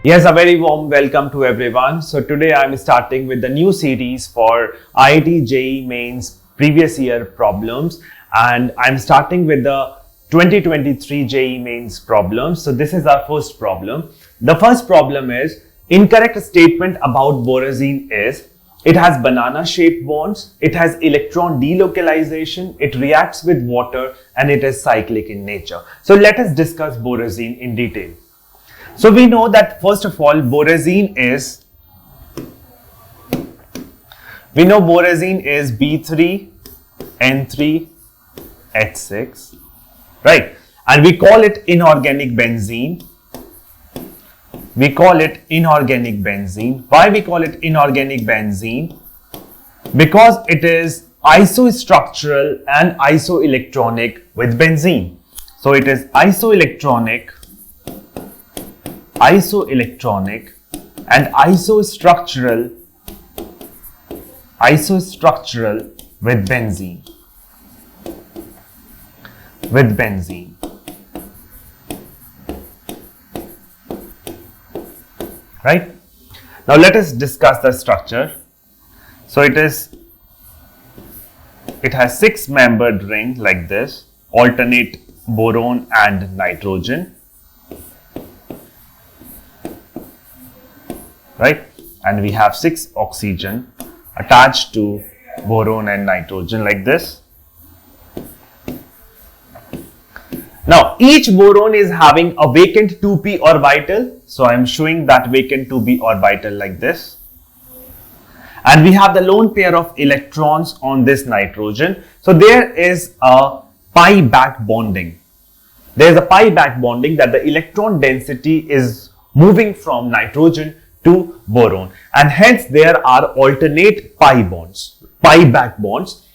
Yes, a very warm welcome to everyone. So today I am starting with the new series for IIT JEE Main's previous year problems, and I'm starting with the 2023 JEE Main's problems. So this is our first problem. The first problem is incorrect statement about borazine is it has banana shaped bonds, it has electron delocalization, it reacts with water, and it is cyclic in nature. So let us discuss borazine in detail. So we know that first of all borazine is B3N3H6, right? And we call it inorganic benzene. We call it inorganic benzene. Why we call it inorganic benzene? Because it is isostructural and isoelectronic with benzene. So it is isoelectronic and isostructural with benzene. Right? Now let us discuss the structure. So it has 6-membered ring like this, alternate boron and nitrogen. Right? And we have 6 oxygen attached to boron and nitrogen like this. Now, each boron is having a vacant 2p orbital. So I am showing that vacant 2p orbital like this. And we have the lone pair of electrons on this nitrogen. So there is a pi back bonding. There is a pi back bonding that the electron density is moving from nitrogen to boron, and hence there are alternate pi back bonds.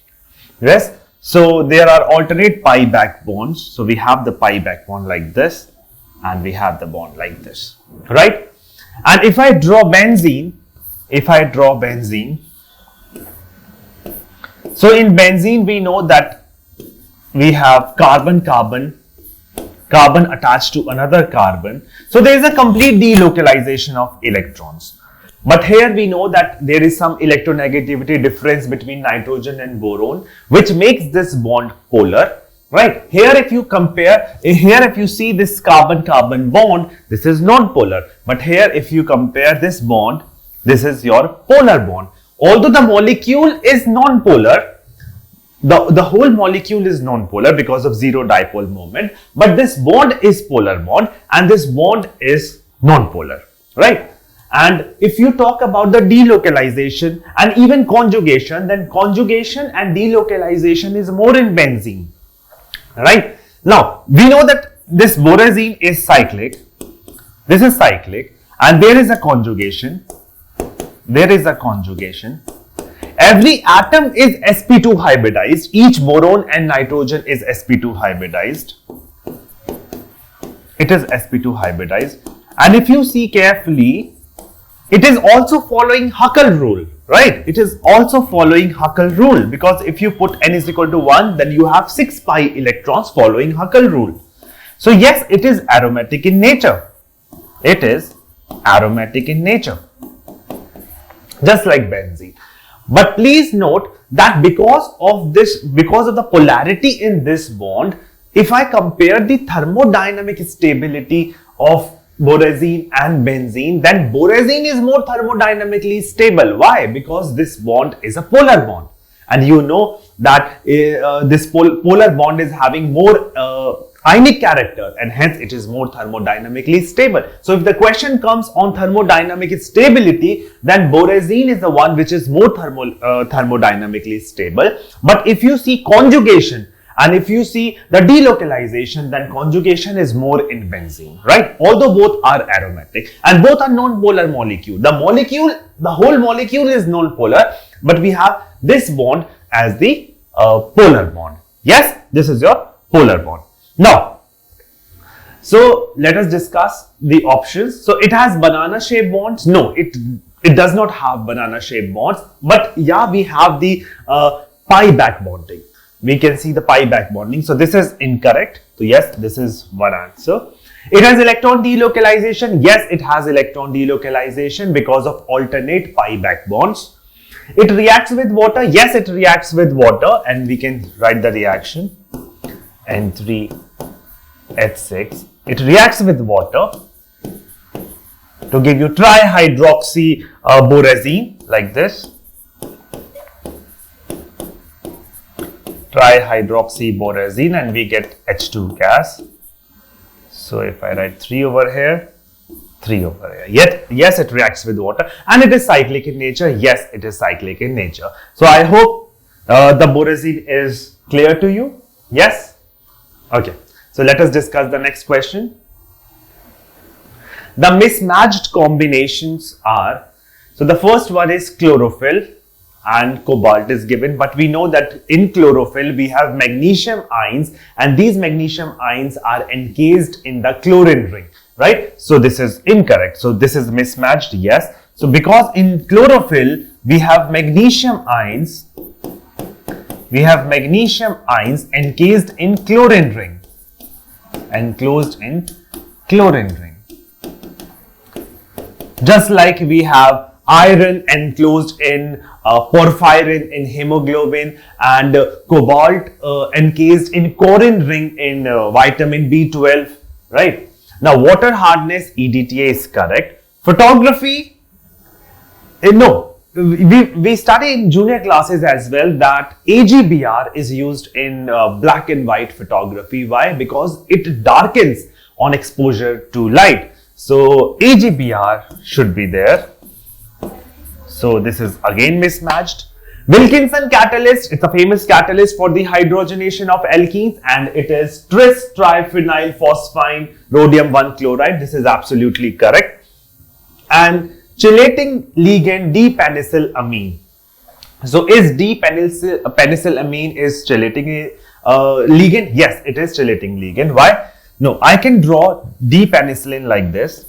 Yes, so there are alternate pi back bonds. So we have the pi back bond like this, and we have the bond like this, right? And if I draw benzene, so in benzene we know that we have carbon attached to another carbon. So there is a complete delocalization of electrons. But here we know that there is some electronegativity difference between nitrogen and boron, which makes this bond polar. Right? Here if you compare, if you see this carbon-carbon bond, this is non-polar. But here if you compare this bond, this is your polar bond. Although the molecule is non-polar, the whole molecule is non-polar because of zero dipole moment, but this bond is polar bond and this bond is non-polar, right? And if you talk about the delocalization and even conjugation, then conjugation and delocalization is more in benzene, right? Now, we know that this borazine is cyclic, this is cyclic, and there is a conjugation, Every atom is sp2 hybridized. Each boron and nitrogen is sp2 hybridized. It is sp2 hybridized. And if you see carefully, it is also following Huckel rule, right? It is also following Huckel rule, because if you put n is equal to 1, then you have 6 pi electrons following Huckel rule. So yes, it is aromatic in nature. It is aromatic in nature, just like benzene. But please note that because of the polarity in this bond, if I compare the thermodynamic stability of borazine and benzene, then borazine is more thermodynamically stable. Why? Because this bond is a polar bond. And you know that this polar bond is having more ionic character, and hence it is more thermodynamically stable. So if the question comes on thermodynamic stability, then borazine is the one which is more thermodynamically stable. But if you see conjugation and if you see the delocalization, then conjugation is more in benzene, right? Although both are aromatic and both are non-polar molecule. The whole molecule is non-polar, but we have this bond as the polar bond. Yes, this is your polar bond. Now, so let us discuss the options. So it has banana shaped bonds. No, it does not have banana shaped bonds. But yeah, we have the pi back bonding. We can see the pi back bonding. So this is incorrect. So yes, this is one answer. It has electron delocalization. Yes, it has electron delocalization because of alternate pi back bonds. It reacts with water. Yes, it reacts with water, and we can write the reaction N3H6. It reacts with water to give you trihydroxy borazine like this. Trihydroxy borazine, and we get H2 gas. So if I write 3 over here, 3 over here. Yet, yes, it reacts with water, and it is cyclic in nature. Yes, it is cyclic in nature. So I hope the borazine is clear to you. Yes? Okay. So let us discuss the next question. The mismatched combinations are, so the first one is chlorophyll and cobalt is given, but we know that in chlorophyll we have magnesium ions, and these magnesium ions are encased in the chlorine ring, right? So this is incorrect. So this is mismatched, yes. So because in chlorophyll we have magnesium ions, encased in chlorine ring, enclosed in chlorine ring. Just like we have iron enclosed in porphyrin in hemoglobin, and cobalt encased in corrin ring in vitamin B12, right? Now water hardness EDTA is correct. Photography, no, we study in junior classes as well that AGBR is used in black and white photography. Why? Because it darkens on exposure to light. So AGBR should be there. So this is again mismatched. Wilkinson catalyst, it's a famous catalyst for the hydrogenation of alkenes, and it is tris triphenyl phosphine rhodium 1 chloride. This is absolutely correct. And chelating ligand D-penicillamine. So is D-penicillamine is chelating ligand? Yes, it is chelating ligand. Why? No, I can draw D-penicillin like this.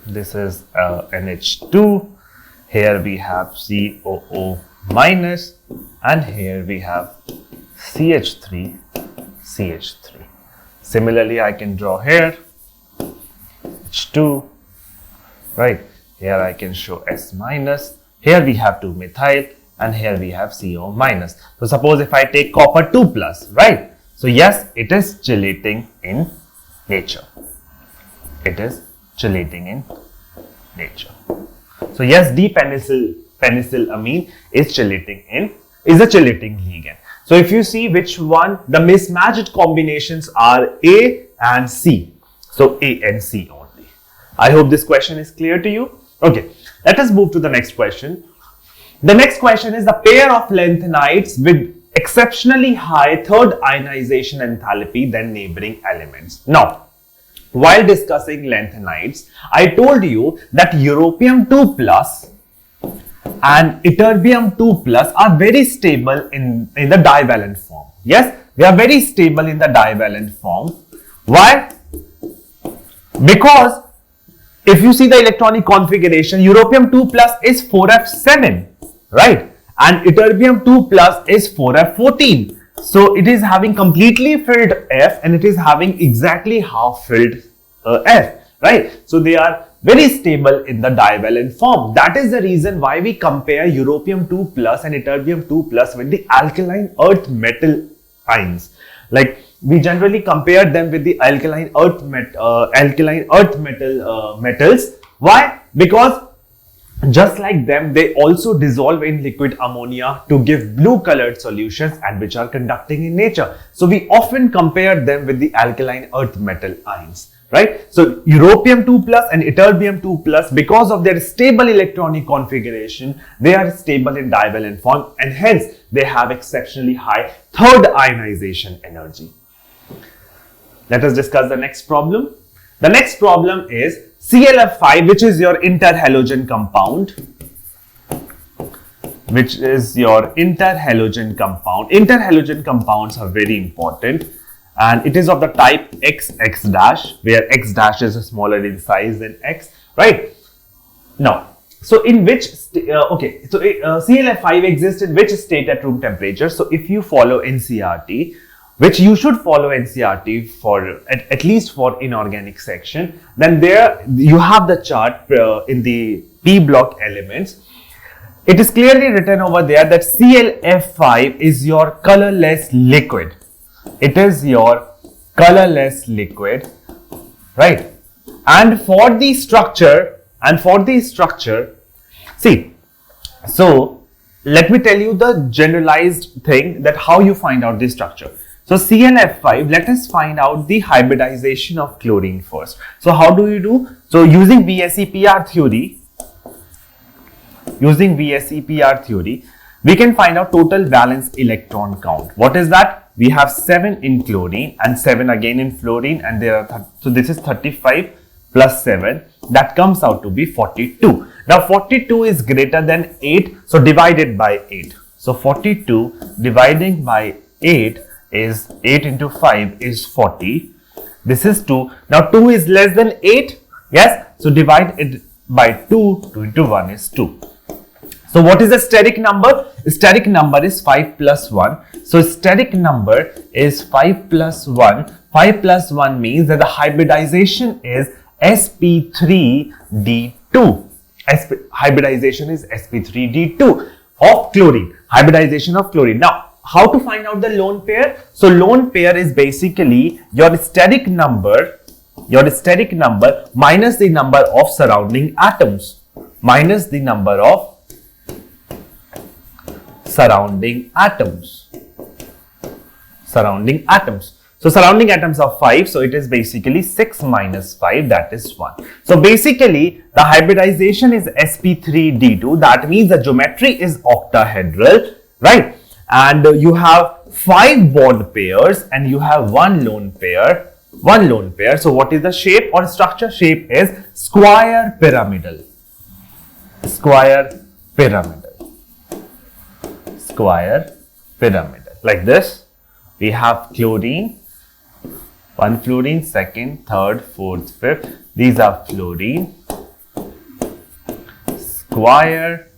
This is NH2. Here we have COO minus, and here we have CH3. Similarly, I can draw here H2, right? Here I can show S minus. Here we have 2 methyl, and here we have CO minus. So suppose if I take copper 2 plus, right? So yes, it is chelating in nature. It is chelating in nature. So yes, D-penicillamine is a chelating ligand. So if you see which one, the mismatched combinations are A and C. So A and C only. I hope this question is clear to you. Okay, let us move to the next question. The next question is the pair of lanthanides with exceptionally high third ionization enthalpy than neighboring elements. Now, while discussing lanthanides, I told you that europium 2 plus and ytterbium 2 plus are very stable in the divalent form. Yes, they are very stable in the divalent form. Why? Because if you see the electronic configuration, europium 2 plus is 4f7, right? And ytterbium 2 plus is 4f14. So it is having completely filled F, and it is having exactly half filled F, right? So they are very stable in the divalent form. That is the reason why we compare europium 2 plus and ytterbium 2 plus with the alkaline earth metal ions. Like we generally compare them with the alkaline earth metals. Why? Because just like them, they also dissolve in liquid ammonia to give blue colored solutions, and which are conducting in nature. So we often compare them with the alkaline earth metal ions, right? So europium 2 plus and ytterbium 2 plus, because of their stable electronic configuration, they are stable in divalent form, and hence they have exceptionally high third ionization energy. Let us discuss the next problem. The next problem is ClF5, which is your interhalogen compound. Interhalogen compounds are very important, and it is of the type XX dash, where X dash is smaller in size than X, right? Now, so in which ClF5 exists in which state at room temperature? So if you follow NCERT, which you should follow NCERT for at least for inorganic section, then there you have the chart in the P block elements. It is clearly written over there that ClF5 is your colorless liquid. It is your colorless liquid, right? And for the structure, see, so let me tell you the generalized thing that how you find out this structure. So ClF5, let us find out the hybridization of chlorine first. So how do you do? So using VSEPR theory, we can find out total valence electron count. What is that? We have 7 in chlorine and 7 again in fluorine, and there are so this is 35 plus 7, that comes out to be 42. Now 42 is greater than 8, so divided by 8. So 42 dividing by 8 is 8 into 5 is 40. This is 2. Now 2 is less than 8. Yes. So divide it by 2. 2 into 1 is 2. So what is the steric number? Steric number is 5 plus 1. So steric number is 5 plus 1. 5 plus 1 means that the hybridization is sp3d2. Hybridization is sp3d2 of chlorine. Hybridization of chlorine. Now, how to find out the lone pair? So lone pair is basically your steric number minus the number of surrounding atoms. Minus the number of surrounding atoms. So surrounding atoms are 5, so it is basically 6 minus 5, that is 1. So basically the hybridization is sp3d2, that means the geometry is octahedral, right? And you have 5 bond pairs and you have one lone pair. So what is the shape or structure? Shape is square pyramidal. Like this. We have chlorine, 1 fluorine, 2nd, 3rd, 4th, 5th. These are fluorine, square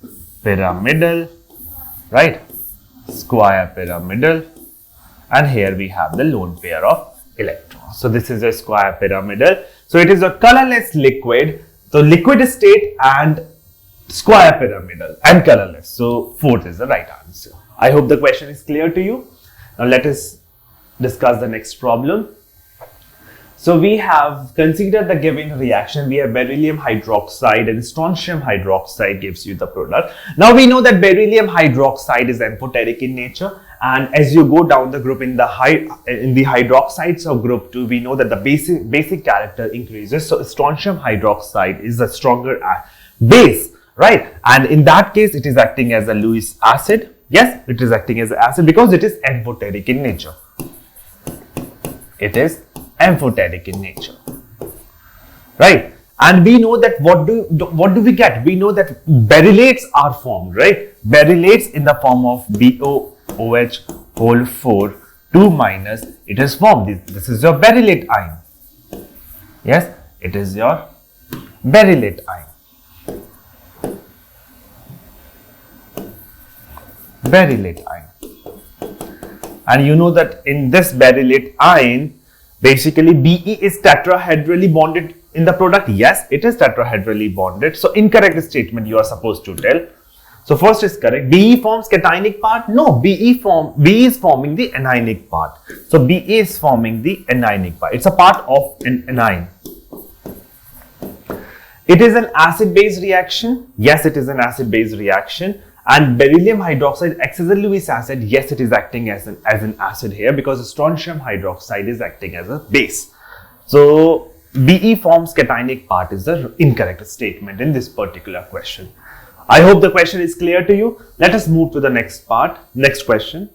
pyramidal, right? Square pyramidal, and here we have the lone pair of electrons. So this is a square pyramidal. So it is a colorless liquid. So liquid state and square pyramidal and colorless. So 4th is the right answer. I hope the question is clear to you. Now let us discuss the next problem. So we have considered the given reaction. We have beryllium hydroxide and strontium hydroxide gives you the product. Now we know that beryllium hydroxide is amphoteric in nature, and as you go down the group in the hydroxides of group 2, we know that the basic character increases. So strontium hydroxide is a stronger base, right? And in that case, it is acting as a Lewis acid. Yes, it is acting as an acid because it is amphoteric in nature. It is amphoteric in nature, right? And we know that what do we get? We know that berylates are formed, right? Berylates in the form of BOOH whole 4 2 minus, it is formed. This is your berylate ion. Yes, it is your berylate ion. Berylate ion. And you know that in this berylate ion, basically Be is tetrahedrally bonded in the product. Yes, it is tetrahedrally bonded. So incorrect statement you are supposed to tell. So first is correct. Be forms cationic part. No, Be is forming the anionic part. So Be is forming the anionic part. It's a part of an anion. It is an acid-base reaction. Yes, it is an acid-base reaction. And beryllium hydroxide acts as a Lewis acid. Yes, it is acting as an acid here because strontium hydroxide is acting as a base. So Be forms cationic part is the incorrect statement in this particular question. I hope the question is clear to you. Let us move to the next question.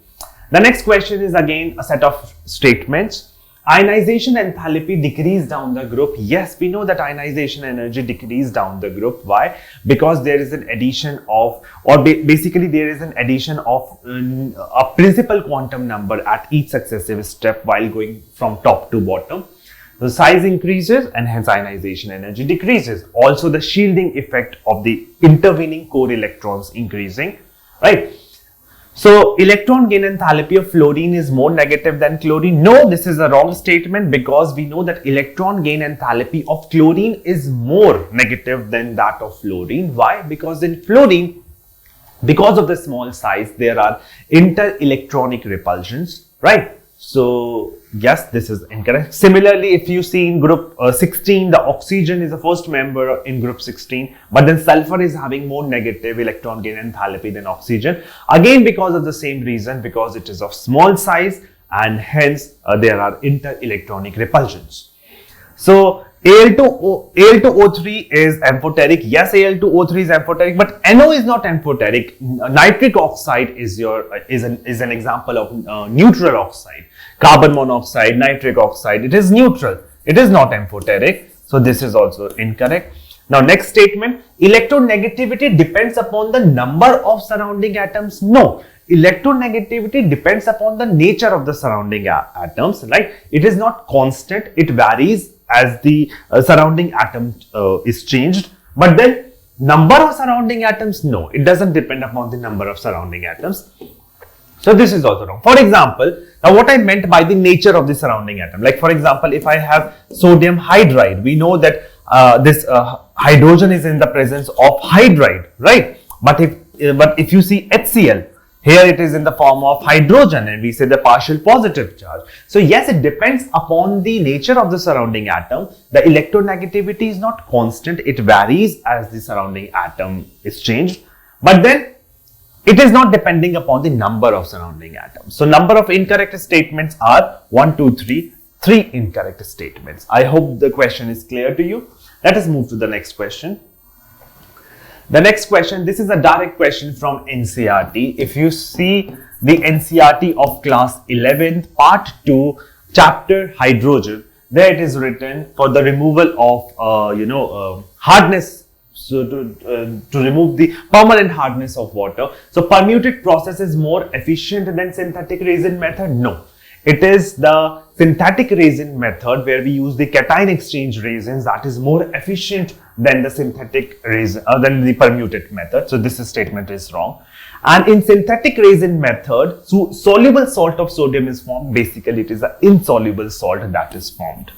The next question is again a set of statements. Ionization enthalpy decrease down the group. Yes, we know that ionization energy decrease down the group. Why? Because there is an addition of, basically there is an addition of a principal quantum number at each successive step while going from top to bottom. The size increases and hence ionization energy decreases. Also the shielding effect of the intervening core electrons increasing, right? So electron gain enthalpy of fluorine is more negative than chlorine. No, this is a wrong statement because we know that electron gain enthalpy of chlorine is more negative than that of fluorine. Why? Because in fluorine, because of the small size, there are inter-electronic repulsions, right? So yes, this is incorrect. Similarly, if you see in group 16, the oxygen is the first member in group 16, but then sulfur is having more negative electron gain enthalpy than oxygen. Again, because of the same reason, because it is of small size and hence there are inter-electronic repulsions. So Al2O3 is amphoteric. Yes, Al2O3 is amphoteric, but NO is not amphoteric. Nitric oxide is an example of neutral oxide. Carbon monoxide, nitric oxide, it is neutral. It is not amphoteric. So this is also incorrect. Now next statement, electronegativity depends upon the number of surrounding atoms. No, electronegativity depends upon the nature of the surrounding atoms, right? It is not constant, it varies as the surrounding atom is changed. But then number of surrounding atoms, no, it doesn't depend upon the number of surrounding atoms. So this is also wrong. For example, now what I meant by the nature of the surrounding atom, like for example, if I have sodium hydride, we know that this hydrogen is in the presence of hydride, right? But if you see HCl, here it is in the form of hydrogen and we say the partial positive charge. So yes, it depends upon the nature of the surrounding atom. The electronegativity is not constant, it varies as the surrounding atom is changed. But then it is not depending upon the number of surrounding atoms. So number of incorrect statements are 1, 2, 3, 3 incorrect statements. I hope the question is clear to you. Let us move to the next question. The next question, this is a direct question from NCERT. If you see the NCERT of class 11th, part 2, chapter hydrogen, there it is written for the removal of, hardness. So to remove the permanent hardness of water. So permuted process is more efficient than synthetic resin method? No. It is the synthetic resin method where we use the cation exchange resins that is more efficient than the synthetic resin, than the permuted method. So this statement is wrong. And in synthetic resin method, soluble salt of sodium is formed. Basically, it is an insoluble salt that is formed.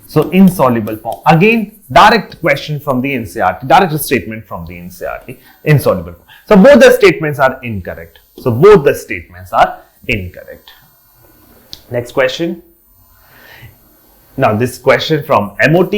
So insoluble form. Again, direct question from the NCERT, direct statement from the NCERT, insoluble form. So both the statements are incorrect. So both the statements are incorrect. Next question. Now this question from MOT,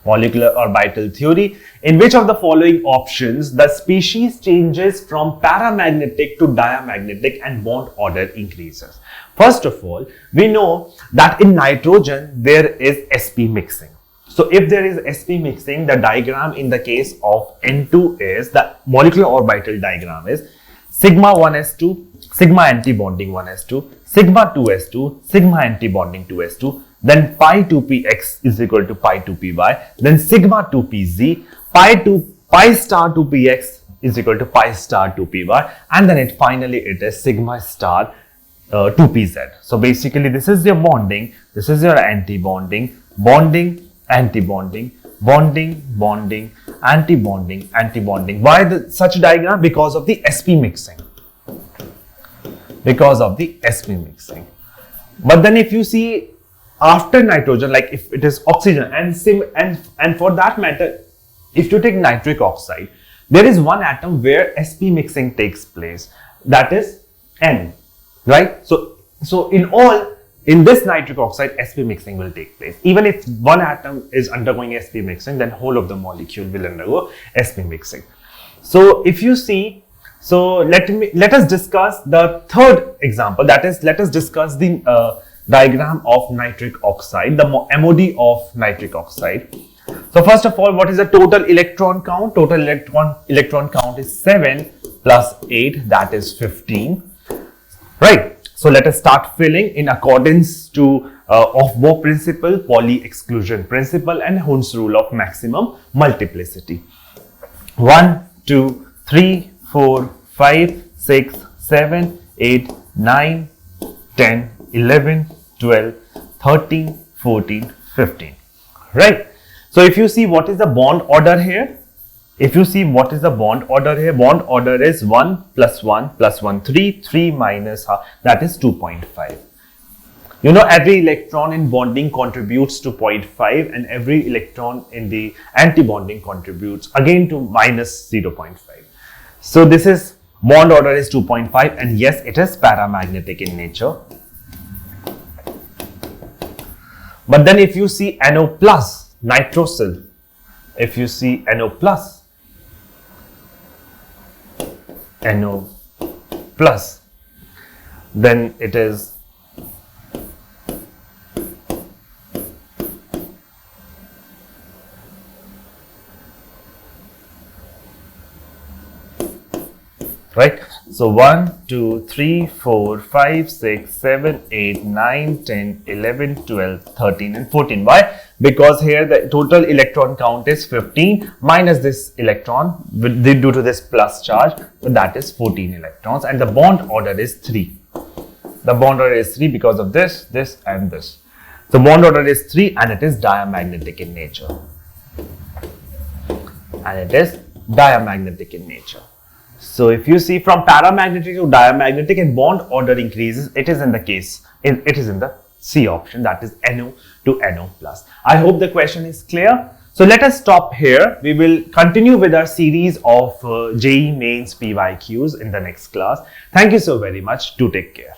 molecular orbital theory. In which of the following options the species changes from paramagnetic to diamagnetic and bond order increases? First of all, we know that in nitrogen there is sp mixing. So if there is sp mixing, the diagram in the case of N2 is, the molecular orbital diagram is sigma 1s2, sigma anti-bonding 1s2, sigma 2s2, sigma anti-bonding 2s2, then pi 2px is equal to pi 2py, then sigma 2pz, pi star 2px is equal to pi star 2py, and then finally it is sigma star 2pz. So basically this is your bonding, this is your anti-bonding, bonding, anti-bonding, bonding, bonding, anti-bonding, anti-bonding. Why such diagram? Because of the sp mixing. Because of the sp mixing. But then if you see after nitrogen, like if it is oxygen and for that matter, if you take nitric oxide, there is one atom where sp mixing takes place, that is N, right? So in this nitric oxide, sp mixing will take place. Even if one atom is undergoing sp mixing, then whole of the molecule will undergo sp mixing. So if you see, so let us discuss the third example, that is, let us discuss the diagram of nitric oxide, the MOD of nitric oxide. So first of all, what is the total electron count? Total electron count is 7 plus 8, that is 15, right? So let us start filling in accordance to Aufbau principle, Pauli exclusion principle, and Hund's rule of maximum multiplicity. 1, 2, 3, 4, 5, 6, 7, 8, 9, 10, 11, 12, 13, 14, 15, right? So if you see what is the bond order here, if you see what is the bond order here, bond order is 1 plus 1 plus 1, 3, 3 minus half, that is 2.5. You know, every electron in bonding contributes to 0.5 and every electron in the anti-bonding contributes again to minus 0.5. So this is, bond order is 2.5 and yes, it is paramagnetic in nature. But then if you see NO plus, nitrosyl, if you see NO plus, then it is right. So 1, 2, 3, 4, 5, 6, 7, 8, 9, 10, 11, 12, 13 and 14. Why? Because here the total electron count is 15 minus this electron due to this plus charge. So that is 14 electrons and the bond order is 3. The bond order is 3 because of this, this and this. The bond order is 3 and it is diamagnetic in nature. So if you see from paramagnetic to diamagnetic and bond order increases, it is in the C option, that is NO to NO plus. I hope the question is clear. So let us stop here. We will continue with our series of JEE Mains PYQs in the next class. Thank you so very much. Do take care.